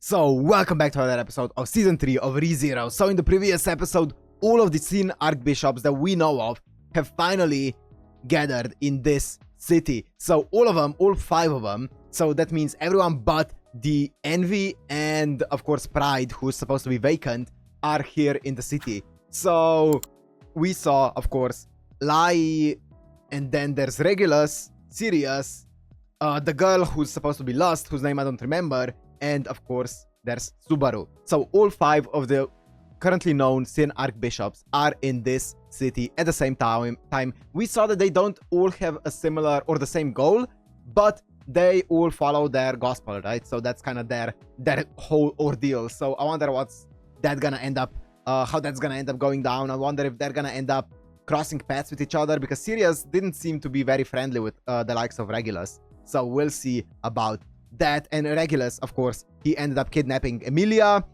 So, welcome back to another episode of Season 3 of ReZero. So, in the previous episode, all of the 10 archbishops that we know of have finally gathered in this city. So, all of them, all 5 of them. So, that means everyone but the Envy and, of course, Pride, who's supposed to be vacant, are here in the city. So, we saw, of course, Lai, and then there's Regulus, Sirius, the girl who's supposed to be lost, whose name I don't remember, and of course, there's Subaru. So all 5 of the currently known Sin Archbishops are in this city at the same time. We saw that they don't all have a similar or the same goal, but they all follow their gospel, right? So that's kind of their whole ordeal. So I wonder what's that gonna end up, how that's gonna end up going down. I wonder if they're gonna end up crossing paths with each other, because Sirius didn't seem to be very friendly with the likes of Regulus. So we'll see about that. And Regulus, of course, he ended up kidnapping Emilia.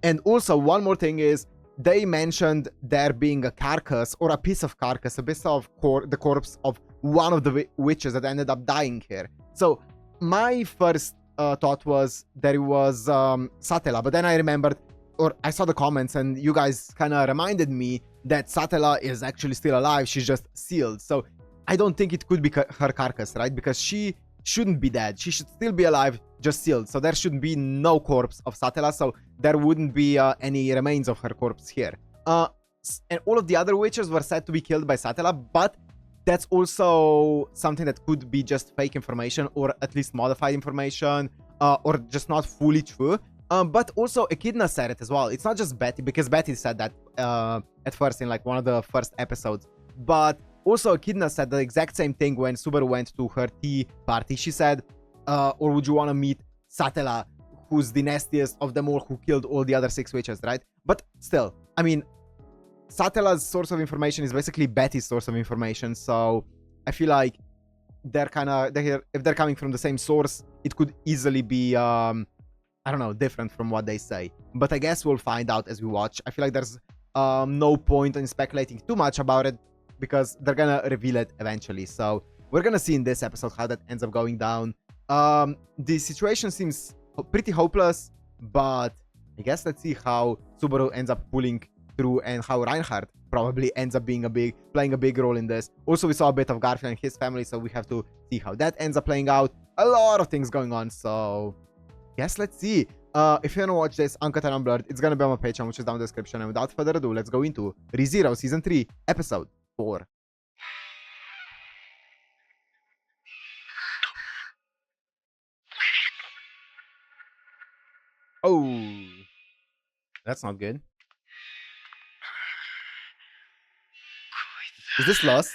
And also one more thing is, they mentioned there being a carcass, or a piece of carcass, a piece of the corpse of one of the witches that ended up dying here. So my first thought was that it was Satella, but then I remembered, or I saw the comments, and you guys kind of reminded me that Satella is actually still alive. She's just sealed. So I don't think it could be her carcass, right? Because she shouldn't be dead. She should still be alive, just sealed. So there should be no corpse of Satella. So there wouldn't be any remains of her corpse here. And all of the other witches were said to be killed by Satella, but that's also something that could be just fake information, or at least modified information, or just not fully true. But also Echidna said it as well. It's not just Betty, because Betty said that at first in like one of the first episodes. But also Echidna said the exact same thing when Subaru went to her tea party. She said, or would you want to meet Satella, who's the nastiest of them all, who killed all the other 6 witches, right? But still, I mean, Satella's source of information is basically Betty's source of information. So I feel like they're if they're coming from the same source, it could easily be I don't know, different from what they say. But I guess we'll find out as we watch. I feel like there's no point in speculating too much about it, because they're gonna reveal it eventually. So we're gonna see in this episode how that ends up going down. The situation seems pretty hopeless, but I guess let's see how Subaru ends up pulling through, and how Reinhardt probably ends up being playing a big role in this. Also, we saw a bit of Garfield and his family, so we have to see how that ends up playing out. A lot of things going on, so yes, let's see. If you want to watch this uncut and unblurred, it's gonna be on my Patreon, which is down in the description. And without further ado, let's go into ReZero Season 3, Episode 4. Oh, that's not good. Is this Lost?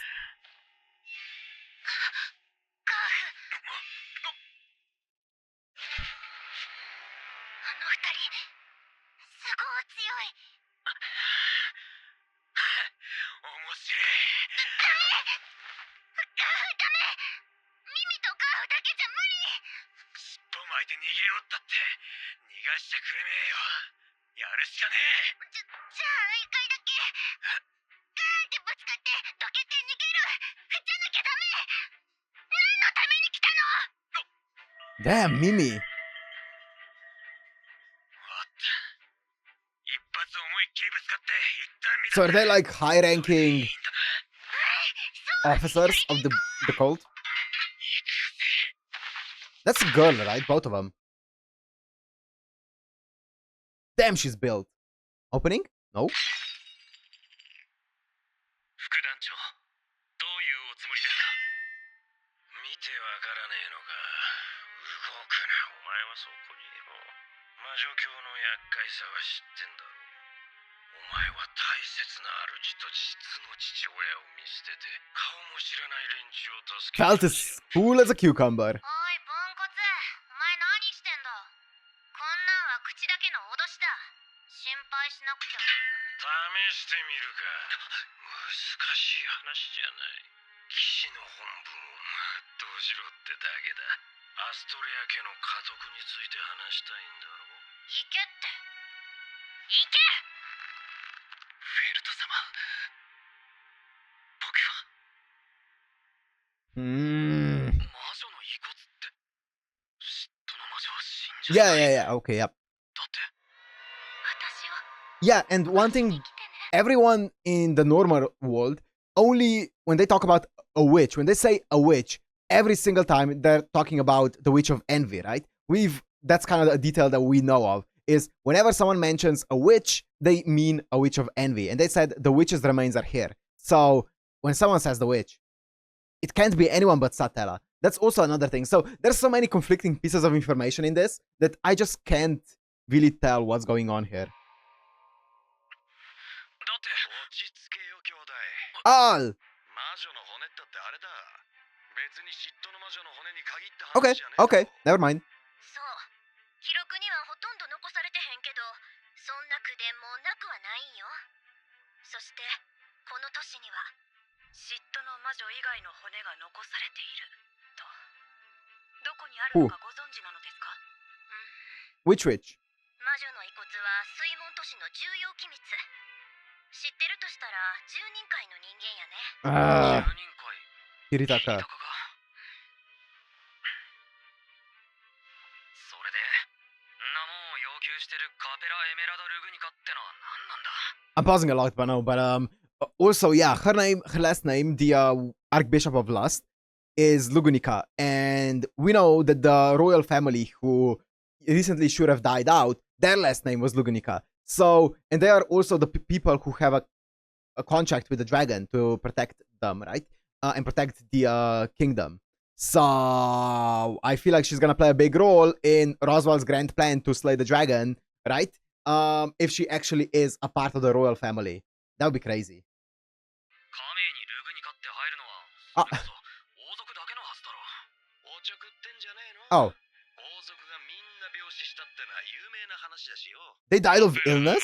Damn, Mimi. So are they like high-ranking officers of the cult? That's a girl, right? Both of them. Damn, she's built. Opening? No. Felt as cool as a cucumber. Yeah, okay, yep. Yeah, and one thing, everyone in the normal world, only when they talk about a witch, when they say a witch, every single time they're talking about the witch of envy, right? That's kind of a detail that we know of, is whenever someone mentions a witch, they mean a witch of envy. And they said the witch's remains are here. So when someone says the witch, it can't be anyone but Satella. That's also another thing. So there's so many conflicting pieces of information in this that I just can't really tell what's going on here. All. Okay, okay, never mind. Who? Which witch? Kiritaka. I'm pausing a lot by now, but also, yeah, her last name, the Archbishop of Lust, is Lugunica, and we know that the royal family who recently should have died out, their last name was Lugunica. So, and they are also the people who have a contract with the dragon to protect them, right? And protect the kingdom. So I feel like she's gonna play a big role in Roswell's grand plan to slay the dragon, right? If she actually is a part of the royal family. That would be crazy. Oh. They died of illness?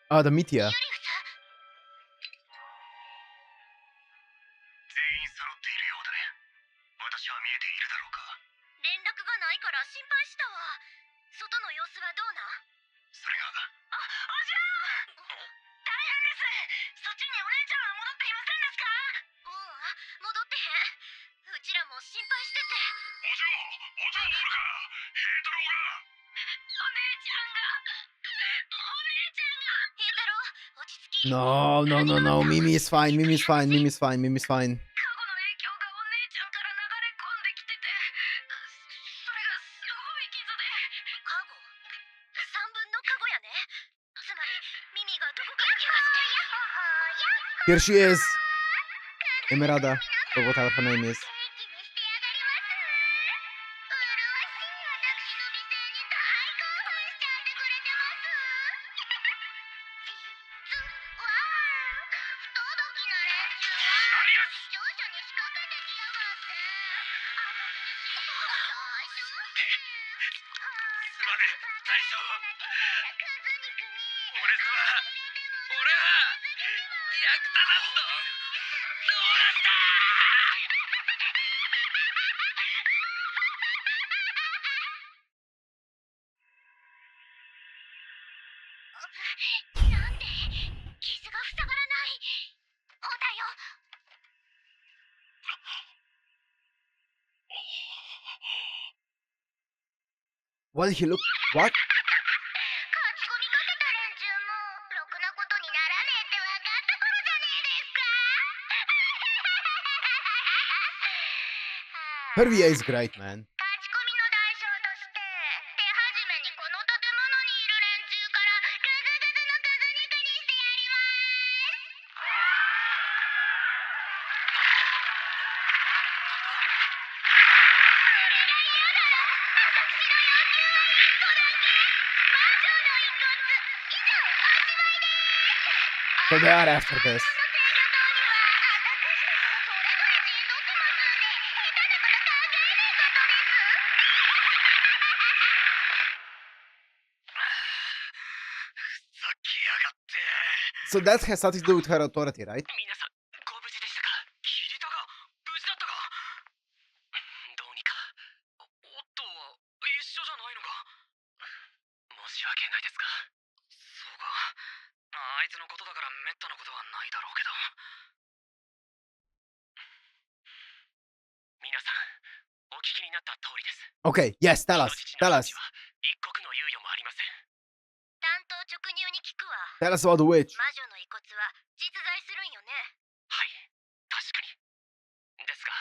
Oh, the meteor. No, no, no, no. Mimi is fine. Mimi is fine. Mimi is fine. Mimi is fine. Here she is. Emerada, or whatever her name is. What did he look? What? Her VA is great, man. So they are after this. So that has something to do with her authority, right? 皆さん、お聞きになった通りです。Okay, yes, tell us. Tell us. 一刻の猶予もありません。単刀直入に聞くわ。Tell us about the witch. 魔女の遺骨は実在するんよね。はい、確かに。ですが、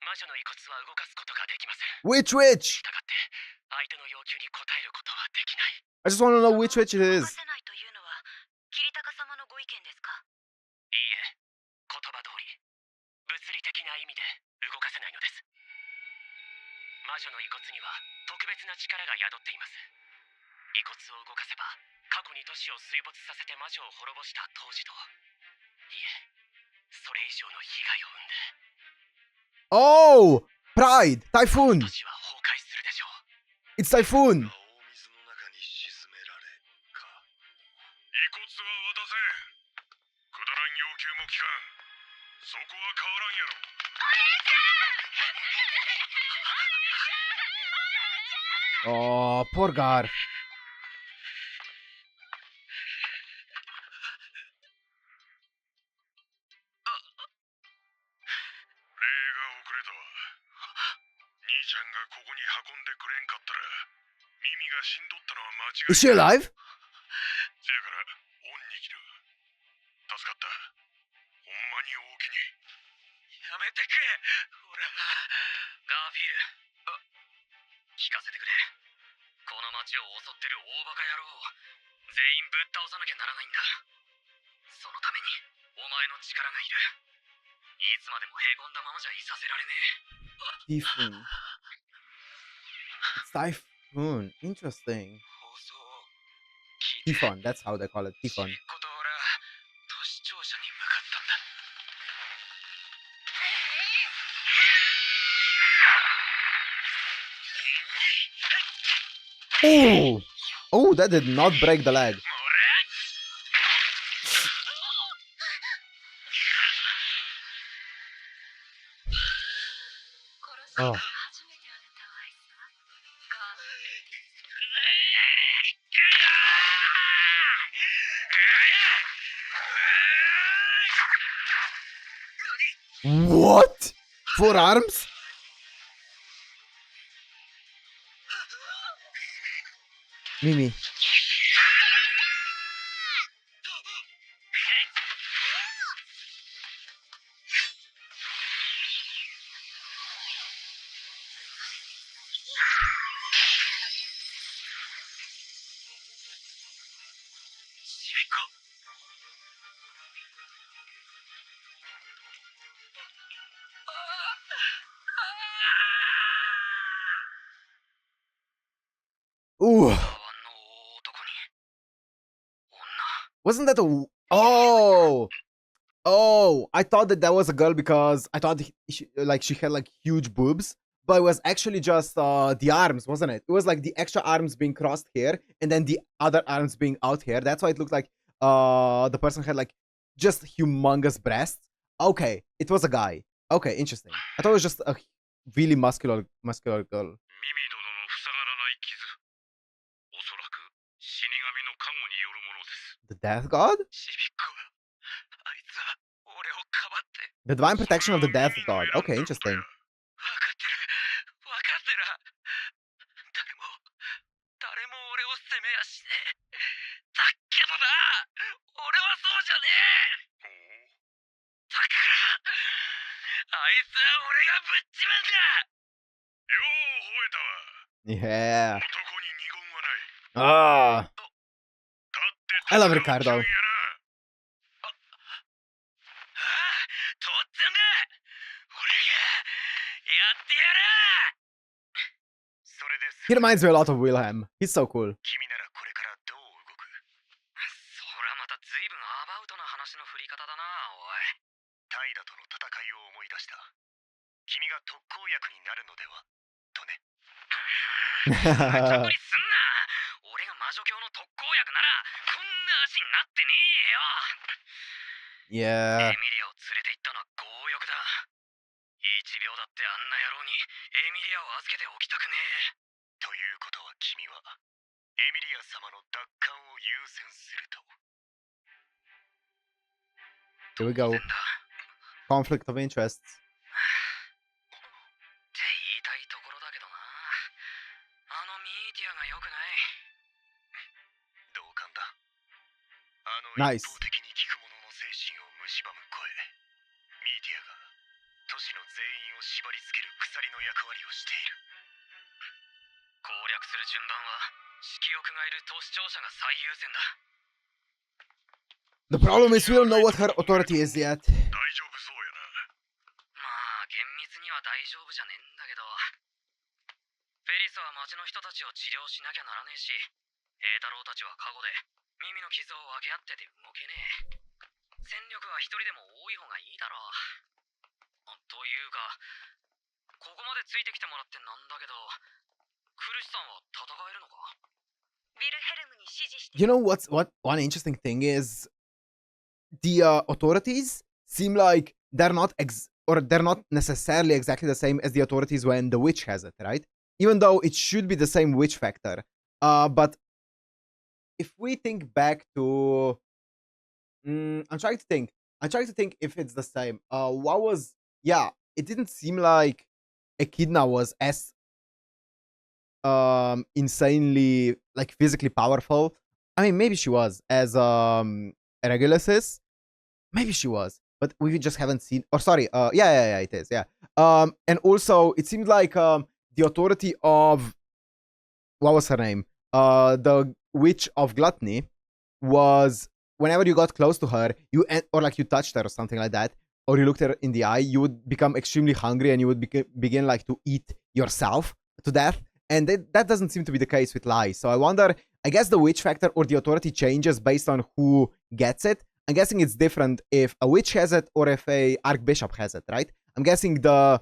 魔女の遺骨は動かすことができません。Which witch? したがって、相手の要求に応えることはできない。I just want to know which witch it 動 is. かせないというのは、桐高様のご意見ですか？いいえ、言葉通り、物理的な意味で動かせないのです。魔女の遺骨には特別な力が宿っています。遺骨を動かせば、過去に都市を水没させて魔女を滅ぼした当時と、いえ、それ以上の被害を生んで、Oh! Pride! Typhoon! 都市は崩壊するでしょう。 It's Typhoon! 大水の中に沈められか。遺骨は渡せ。くだらん要求も聞かん。そこは変わらんやろ。Oh, poor Gar. 兄ちゃんがここに運んでくれんかったら、ミミが死んどったのは間違いない。Is she alive? せやから、恩に着る。助かった。ほんまに大きに。やめてくれ、ほら。ガーフィール、聞かせてくれ。この町を襲ってる大バカ野郎を全員ぶっ倒さなきゃならないんだ。そのために、お前の力がいる。いつまでもへこんだままじゃいさせられねえ。 Typhoon. It's Typhoon. Interesting. Typhon, that's how they call it. Typhon. Oh! Oh, that did not break the leg. Oh. What? 4 arms? Mimi. Ooh. Wasn't that a... Oh! Oh, I thought that was a girl because I thought she had like huge boobs, but it was actually just the arms, wasn't it? It was like the extra arms being crossed here and then the other arms being out here. That's why it looked like the person had like just humongous breasts. Okay, it was a guy. Okay, interesting. I thought it was just a really muscular girl. The Death God? The divine protection of the Death God. Okay, interesting. Yeah. Ah. I love Ricardo. He reminds me a lot of Wilhelm. He's so cool. Yeah. 1秒だってあんな野郎にエミリアを預けておきたくねえ。ということは君はエミリア様の奪還を優先すると。Here we go. Conflict of interests. って言いたいところだけどな。あのミーティアが良くない。同感だ。あの Nice. 一方的に聞く者の精神を蝕む声。ミーティアが都市の全員を縛り付ける鎖の役割をしている。攻略する順番は色欲がいる都市庁舎が最優先だ。The problem is we don't know what her authority is yet. 大丈夫そうやな。まあ厳密には大丈夫じゃねえんだけど、フェリスは町の人たちを治療しなきゃならねえし、栄太郎たちは過去で耳の傷を分け合ってて動けねえ。戦力は一人でも多い方がいいだろう。というか、ここまでついてきてもらってなんだけど、クルシさんは戦えるのか？ヴィルヘルムに指示して。You know what one interesting thing is? The authorities seem like they're not necessarily exactly the same as the authorities when the witch has it, right? Even though it should be the same witch factor. But if we think back to, I'm trying to think if it's the same. It didn't seem like Echidna was as insanely like physically powerful. I mean, maybe she was as Regulus is. Maybe she was, but we just haven't seen. Or sorry, yeah, it is, yeah. And also it seemed like the authority of, what was her name? The witch of gluttony was, whenever you got close to her, or like you touched her or something like that, or you looked her in the eye, you would become extremely hungry and you would begin like to eat yourself to death. And that doesn't seem to be the case with Lai. So I wonder, I guess the witch factor or the authority changes based on who gets it. I'm guessing it's different if a witch has it or if a archbishop has it, right? I'm guessing the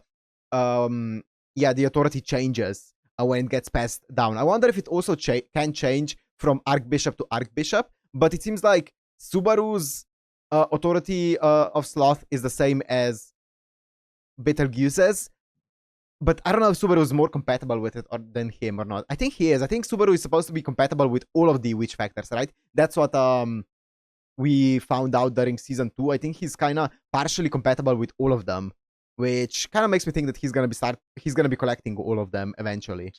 authority changes when it gets passed down. I wonder if it also can change from archbishop to archbishop, but it seems like Subaru's authority of sloth is the same as Betelgeuse's. But I don't know if Subaru is more compatible with it than him or not. I think he is. I think Subaru is supposed to be compatible with all of the witch factors, right? That's what we found out during season 2. I think he's kind of partially compatible with all of them, which kind of makes me think that he's gonna be collecting all of them eventually.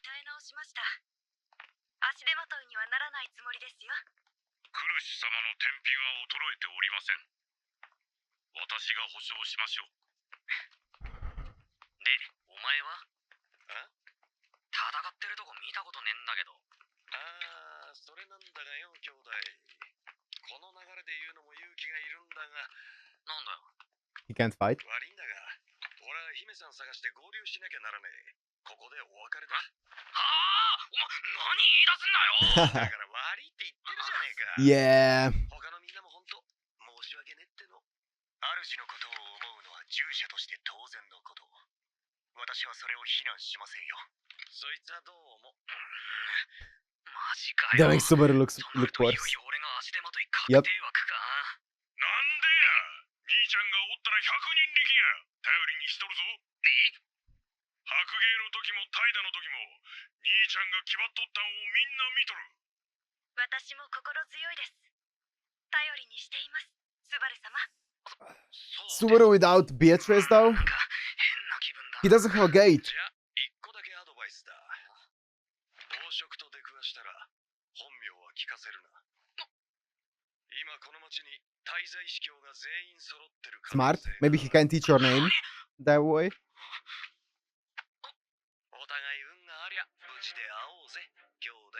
お前は？戦ってるとこ見たことねえんだけど。ああ、それなんだがよ、兄弟。この流れで言うのも勇気がいるんだが。なんだよ。He can't fight. 悪いんだが、俺は姫さん探して合流しなきゃならねえ。ここでお別れだ。はあ、お前何言い出すんだよ。だから悪いって言ってるじゃねえか。Yeah. 他のみんなも本当申し訳ねえっての。主のことを思うのは従者として当然のこと。私はそれを非難しませんよ。そいつはどう思う？マジかよ。That makes Subaru look worse. Yep. なんでや？兄ちゃんがおったら100人力や。頼りにしとるぞ。白芸の時も怠惰の時も兄ちゃんが気張っとったんをみんな見とる。私も心強いです。頼りにしています、スバル様。Subaru without Beatrice though? He doesn't have a gate. じゃあ一個だけアドバイスだ。暴食と出くわしたら本名は聞かせるな。今この町に滞在司教が全員揃ってる。 Smart. Maybe he can teach your name that way. お互い運がありゃ無事で会おうぜ、兄弟。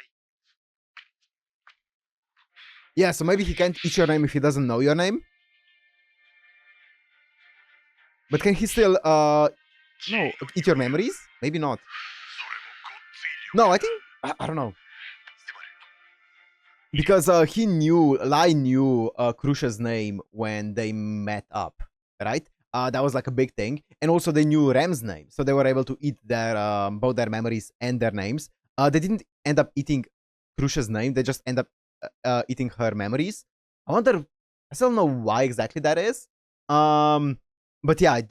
Yeah, so maybe he can't teach your name if he doesn't know your name. But can he still no, eat your memories? Maybe not. No, I think I don't know. Because Lai knew Krusha's name when they met up, right? That was like a big thing. And also they knew Rem's name. So they were able to eat their both their memories and their names. They didn't end up eating Krusha's name. They just end up eating her memories. I still don't know why exactly that is. But yeah,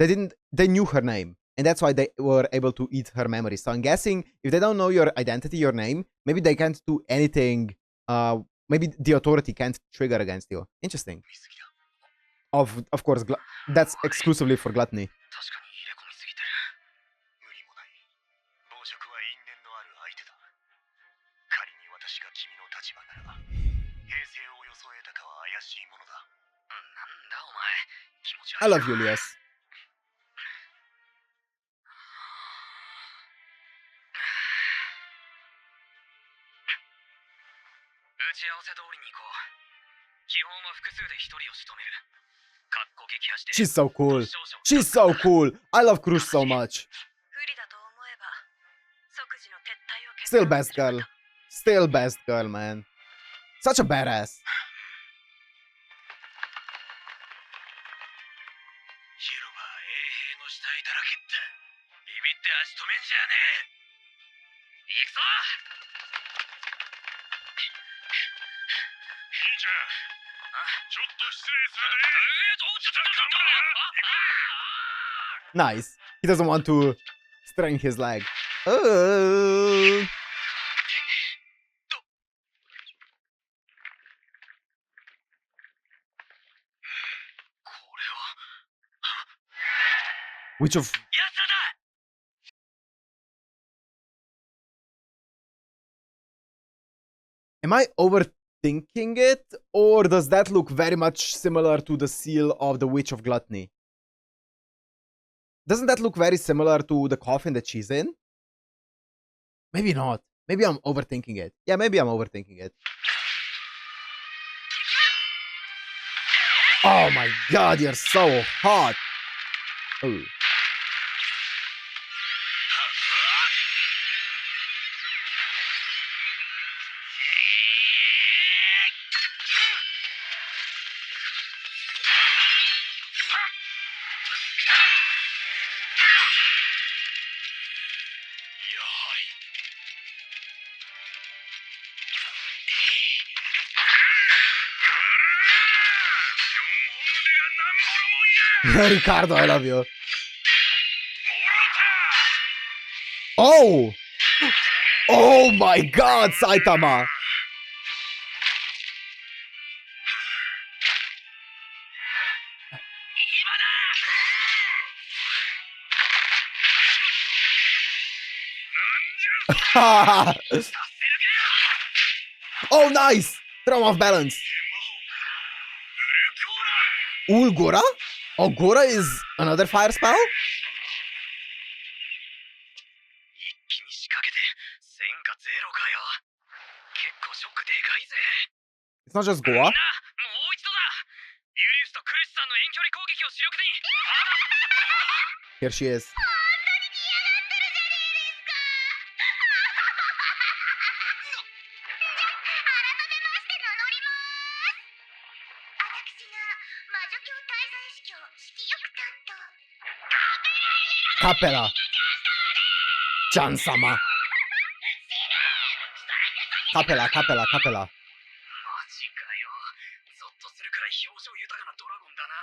they knew her name. And that's why they were able to eat her memories. So I'm guessing if they don't know your identity, your name, maybe they can't do anything. Maybe the authority can't trigger against you. Interesting. Of course, that's exclusively for gluttony. 確かに入れ込みすぎてる。無理もない。暴食は因縁のある相手だ。仮に私が君の立場なら、平静を装えたかは怪しいものだ。なんだお前。気持ち悪い。 I love Julius. 打ち合わせ通りに行こう。基本は複数で一人を仕留める。かっこ撃破して。 She's so cool. She's so cool. I love Krush so much. 不利だと思えば即時の撤退を決 Still 断 best girl. Still best girl, man. Such a badass. 広場衛兵の死体だらけってビビって足止めんじゃねえ。行くぞ。兄ちゃん、ちょっと失礼するで。ちょっと頑張れ。 Nice. He doesn't want to strain his leg. Oh. Which of... Am I overthinking it? Or does that look very much similar to the seal of the Witch of Gluttony? Doesn't that look very similar to the coffin that she's in? Maybe not. Maybe I'm overthinking it. Yeah, maybe I'm overthinking it. Oh my god, you're so hot! Oh. Ricardo, I love you. Oh! Oh my god, Saitama! Oh, nice! Throw off balance. Ulgora? Oh, Gora is another fire spell? It's not just Goa. Here she is. Cappella. Chan-sama. Cappella, Cappella, Cappella.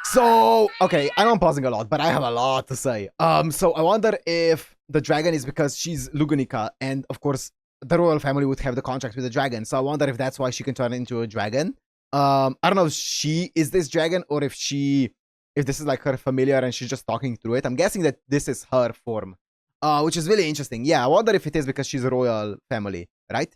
So, okay, I know I'm pausing a lot, but I have a lot to say. So I wonder if the dragon is because she's Lugunica, and of course, the royal family would have the contract with the dragon. So I wonder if that's why she can turn into a dragon. I don't know if she is this dragon or if this is like her familiar and she's just talking through it. I'm guessing that this is her form, which is really interesting. Yeah, I wonder if it is because she's a royal family, right?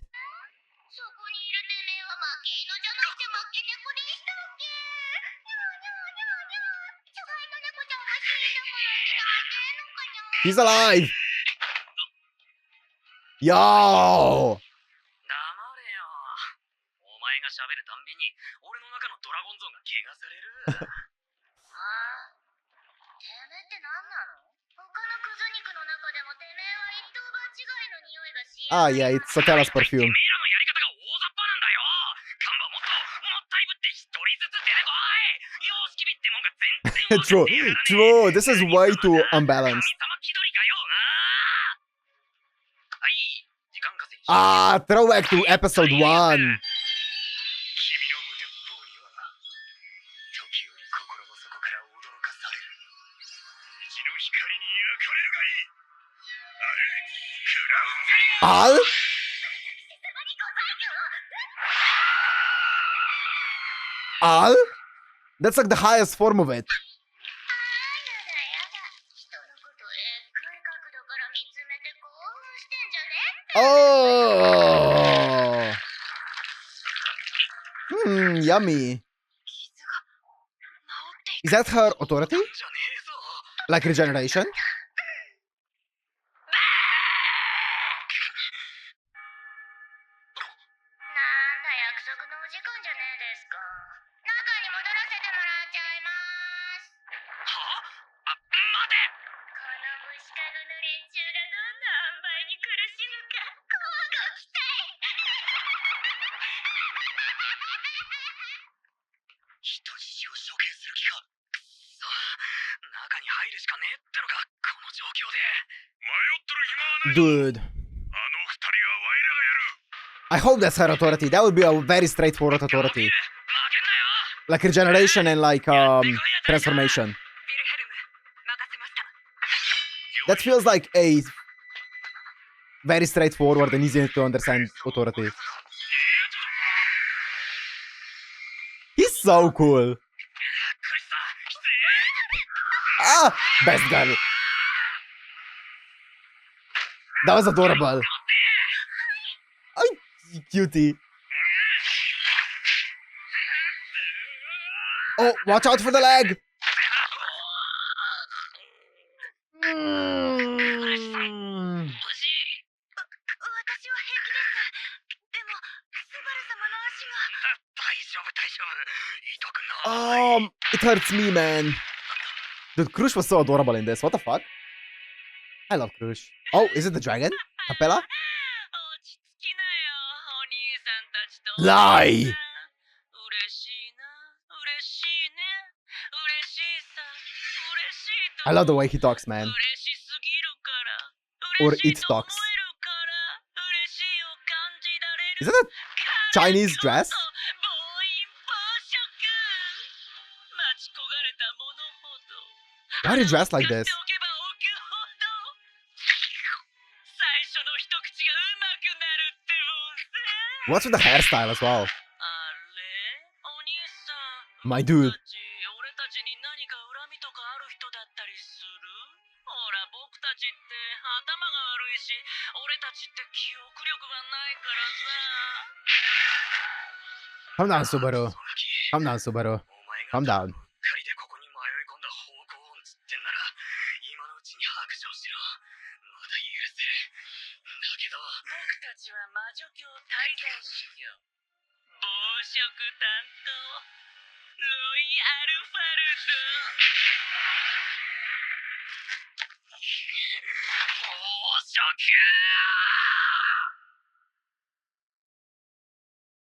He's alive! Yo! Ah, yeah, it's Satara's perfume. True, true. This is way too unbalanced. Ah, throwback to episode 1. Al? Al? That's like the highest form of it. Oh. Yummy. Is that her authority? Like regeneration? Dude. I hope that's her authority. That would be a very straightforward authority. Like regeneration and like transformation. That feels like a very straightforward and easy to understand authority. He's so cool. Ah! Best girl. That was adorable. Ay, cutie. Oh, watch out for the leg. It hurts me, man. Dude, Krush was so adorable in this. What the fuck? I love Krush. Oh, is it the dragon? Cappella? Lie! I love the way he talks, man. Or it talks. Is that a Chinese dress? Why are you dressed like this? What's with the hairstyle as well? My dude. Calm down, Subaru. Calm down, Subaru. Calm down.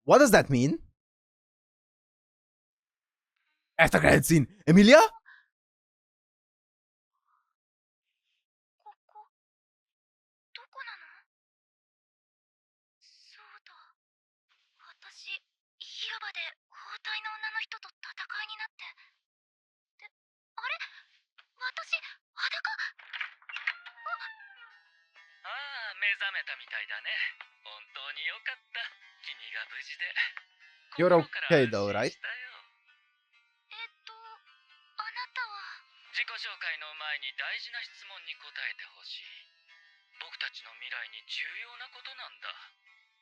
What does that mean? After credit scene, Emilia? You're okay though, right? 自己紹介の前に大事な質問に答えてほしい。僕たちの未来に重要なことなんだ。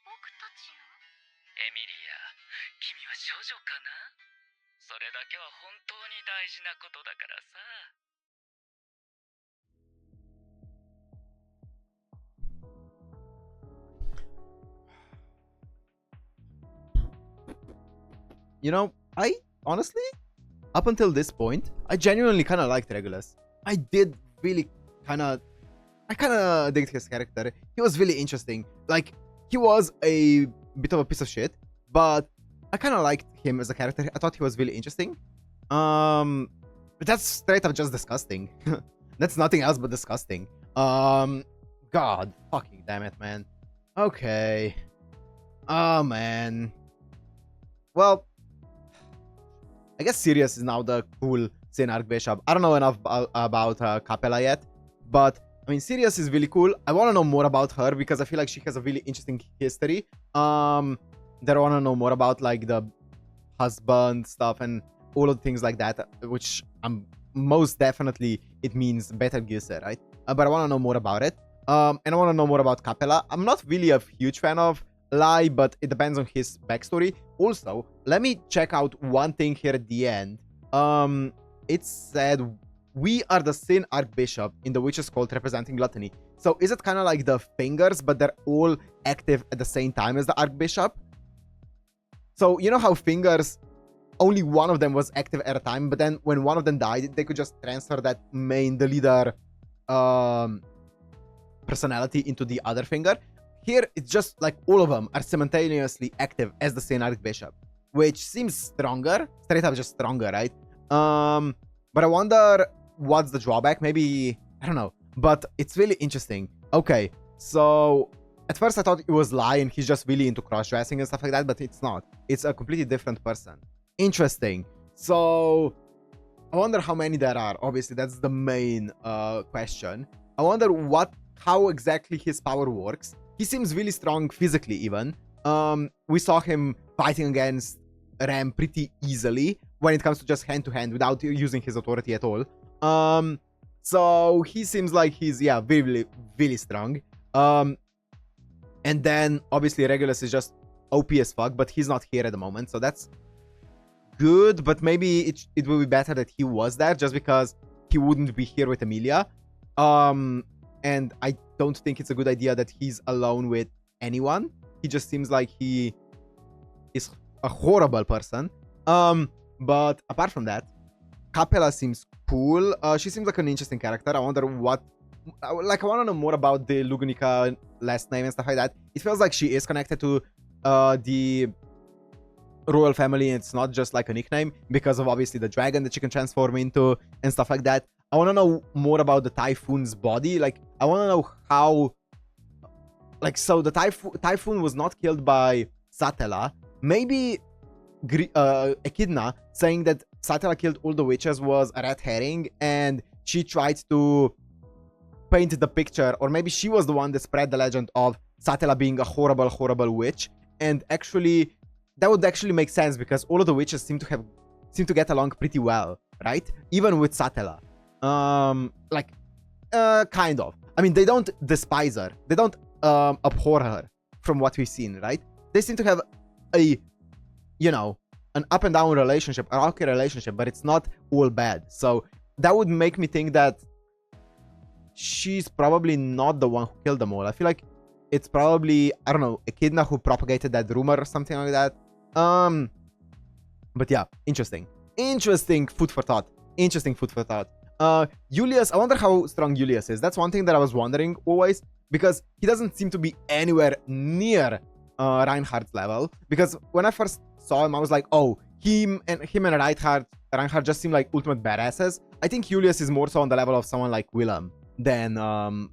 僕たちの？エミリア、君は少女かな？それだけは本当に大事なことだからさ。You know, I honestly, up until this point, I genuinely kind of liked Regulus. I did really I kind of digged his character. He was really interesting. Like, he was a bit of a piece of shit, but I kind of liked him as a character. I thought he was really interesting. But that's straight up just disgusting. That's nothing else but disgusting. God, fucking damn it, man. Okay. Oh, man. Well, I guess Sirius is now the cool Sin Archbishop. I don't know enough about Cappella yet, but I mean, Sirius is really cool. I want to know more about her because I feel like she has a really interesting history. That I want to know more about, like the husband stuff and all of things like that, which I'm most definitely it means better Gyuse, right? But I want to know more about it. And I want to know more about Cappella. I'm not really a huge fan of Lai, but it depends on his backstory. Also, let me check out one thing here at the end. It said, we are the Sin Archbishop in the Witch's Cult representing gluttony. So is it kind of like the fingers, but they're all active at the same time as the Archbishop? So you know how fingers, only one of them was active at a time, but then when one of them died, they could just transfer that the leader personality into the other finger. Here, it's just like all of them are simultaneously active as the same Archbishop, which seems stronger, straight up just stronger, right? But I wonder what's the drawback. Maybe, I don't know, but it's really interesting. Okay, so at first I thought it was Lai and he's just really into cross-dressing and stuff like that, but it's not. It's a completely different person. Interesting. So I wonder how many there are. Obviously, that's the main question. I wonder how exactly his power works. He seems really strong physically even. We saw him fighting against Ram pretty easily when it comes to just hand-to-hand without using his authority at all. So he seems like he's, yeah, really, really strong. And then, obviously, Regulus is just OP as fuck, but he's not here at the moment, so that's good, but maybe it will be better that he was there, just because he wouldn't be here with Emilia. And I don't think it's a good idea that he's alone with anyone. He just seems like he is a horrible person. But apart from that, Cappella seems cool. She seems like an interesting character. I wonder what... Like, I want to know more about the Lugunica last name and stuff like that. It feels like she is connected to the royal family, and it's not just like a nickname because of obviously the dragon that she can transform into and stuff like that. I want to know more about the Typhoon's body. Like, I want to know how... Like, so the Typhoon was not killed by Satella. Maybe Echidna saying that Satella killed all the witches was a red herring, and she tried to paint the picture, or maybe she was the one that spread the legend of Satella being a horrible, horrible witch. And actually, that would actually make sense because all of the witches seem to get along pretty well, right? Even with Satella. Kind of. I mean, they don't despise her. They don't abhor her from what we've seen, right? They seem to have a, you know, an up and down relationship, a rocky relationship, but it's not all bad. So that would make me think that she's probably not the one who killed them all. I feel like it's probably, I don't know, Echidna who propagated that rumor or something like that. But yeah, interesting. Interesting food for thought. Interesting food for thought. Julius, I wonder how strong Julius is. That's one thing that I was wondering always, because he doesn't seem to be anywhere near Reinhardt's level. Because when I first saw him, I was like, oh, him and Reinhardt just seem like ultimate badasses. I think Julius is more so on the level of someone like Willem than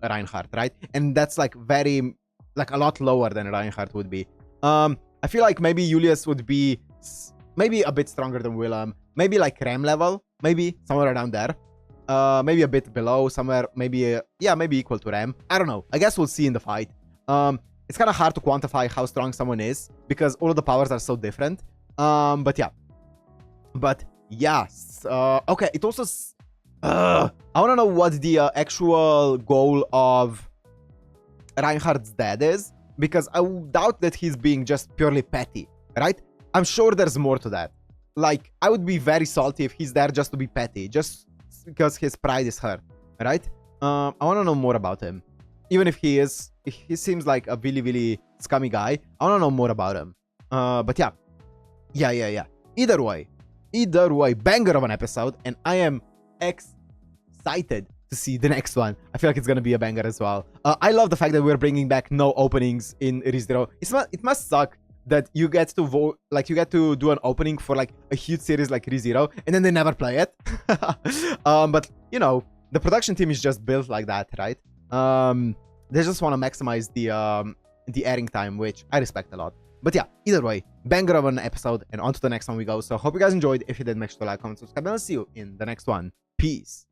Reinhardt, right? And that's like very, like a lot lower than Reinhardt would be. I feel like maybe Julius would be maybe a bit stronger than Willem. Maybe like Rem level, maybe somewhere around there. Maybe a bit below, somewhere, maybe, yeah, maybe equal to Rem. I don't know. I guess we'll see in the fight. It's kind of hard to quantify how strong someone is because all of the powers are so different. But yes. Okay, it also... I want to know what the actual goal of Reinhardt's dad is, because I doubt that he's being just purely petty, right? I'm sure there's more to that. Like, I would be very salty if he's there just to be petty, just because his pride is hurt, right? I want to know more about him. Even if he seems like a really, really scummy guy. I want to know more about him. But yeah. Yeah. Either way, banger of an episode, and I am excited to see the next one. I feel like it's gonna be a banger as well. I love the fact that we're bringing back no openings in ReZero. It must suck that you get to vote, like you get to do an opening for like a huge series like ReZero, and then they never play it. But you know, the production team is just built like that, right? They just want to maximize the airing time, which I respect a lot. But yeah, either way, banger of an episode, and on to the next one we go. So hope you guys enjoyed. If you did, make sure to like, comment, subscribe, and I'll see you in the next one. Peace.